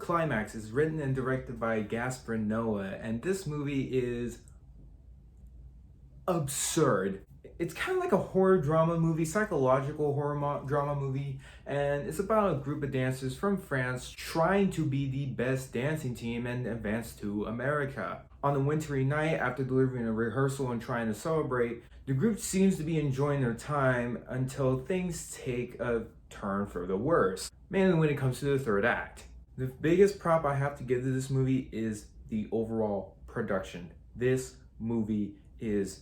Climax is written and directed by Gaspar Noé, and this movie is absurd. It's kind of like a horror drama movie, psychological drama movie, and it's about a group of dancers from France trying to be the best dancing team and advance to America. On a wintry night, after delivering a rehearsal and trying to celebrate, the group seems to be enjoying their time until things take a turn for the worse, mainly when it comes to the third act. The biggest prop I have to give to this movie is the overall production. This movie is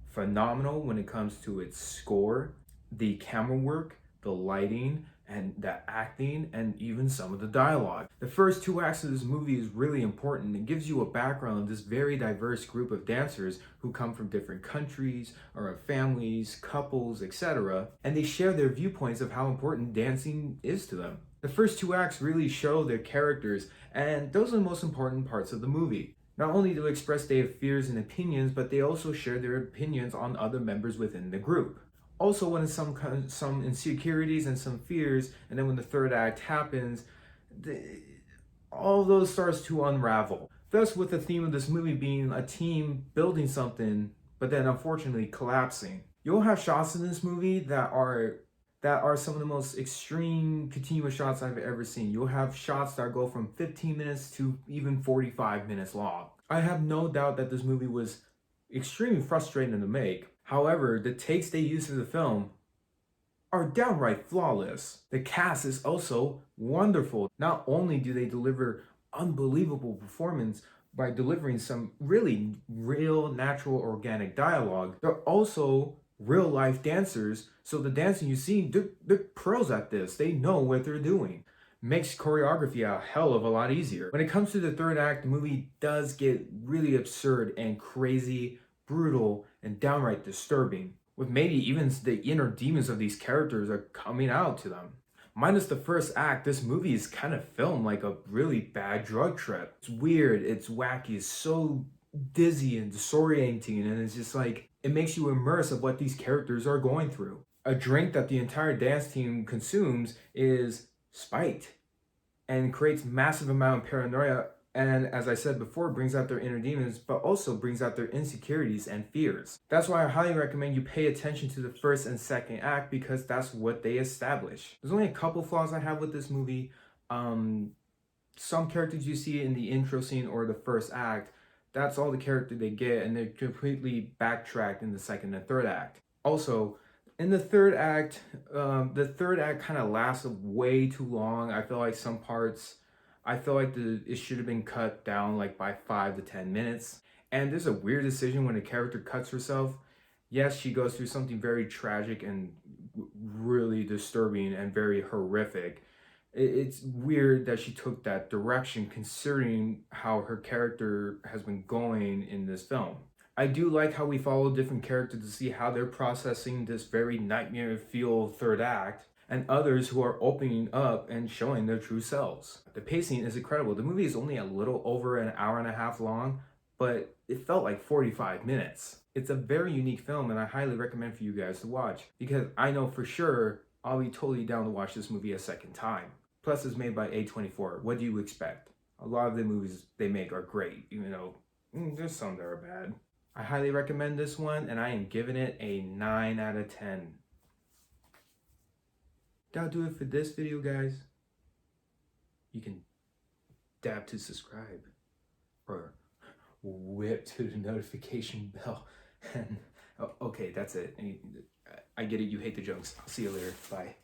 phenomenal when it comes to its score, the camera work, the lighting, and the acting, and even some of the dialogue. The first two acts of this movie is really important. It gives you a background of this very diverse group of dancers who come from different countries, or have families, couples, etc. And they share their viewpoints of how important dancing is to them. The first two acts really show their characters, and those are the most important parts of the movie. Not only do they express their fears and opinions, but they also share their opinions on other members within the group. Also, when some insecurities and some fears, and then when the third act happens, all of those starts to unravel. Thus, with the theme of this movie being a team building something, but then unfortunately collapsing. You'll have shots in this movie that are some of the most extreme continuous shots I've ever seen. You'll have shots that go from 15 minutes to even 45 minutes long. I have no doubt that this movie was extremely frustrating to make. However, the takes they use for the film are downright flawless. The cast is also wonderful. Not only do they deliver unbelievable performance by delivering some really real, natural, organic dialogue, they're also real life dancers, so the dancing you see, they're pros at this. They know what they're doing. Makes choreography a hell of a lot easier. When it comes to the third act, the movie does get really absurd and crazy, brutal, and downright disturbing, with maybe even the inner demons of these characters are coming out to them. Minus the first act, this movie is kind of filmed like a really bad drug trip. It's weird, it's wacky, it's so dizzy and disorienting, and it's just like, it makes you immerse of what these characters are going through. A drink that the entire dance team consumes is spiked and creates massive amount of paranoia, and as I said before, brings out their inner demons, but also brings out their insecurities and fears. That's why I highly recommend you pay attention to the first and second act, because that's what they establish. There's only a couple flaws I have with this movie. Some characters you see in the intro scene or the first act, that's all the character they get, and they're completely backtracked in the second and third act. Also, in the third act kind of lasts way too long. I feel like some parts, it should have been cut down like by 5 to 10 minutes. And there's a weird decision when a character cuts herself. Yes, she goes through something very tragic and really disturbing and very horrific. It's weird that she took that direction considering how her character has been going in this film. I do like how we follow different characters to see how they're processing this very nightmare feel third act, and others who are opening up and showing their true selves. The pacing is incredible. The movie is only a little over an hour and a half long, but it felt like 45 minutes. It's a very unique film, and I highly recommend for you guys to watch, because I know for sure I'll be totally down to watch this movie a second time. Plus, it's made by A24. What do you expect? A lot of the movies they make are great, even though there's some that are bad. I highly recommend this one, and I am giving it a 9 out of 10. That'll do it for this video, guys. You can dab to subscribe, or whip to the notification bell. And okay, that's it. I get it, you hate the jokes. I'll see you later. Bye.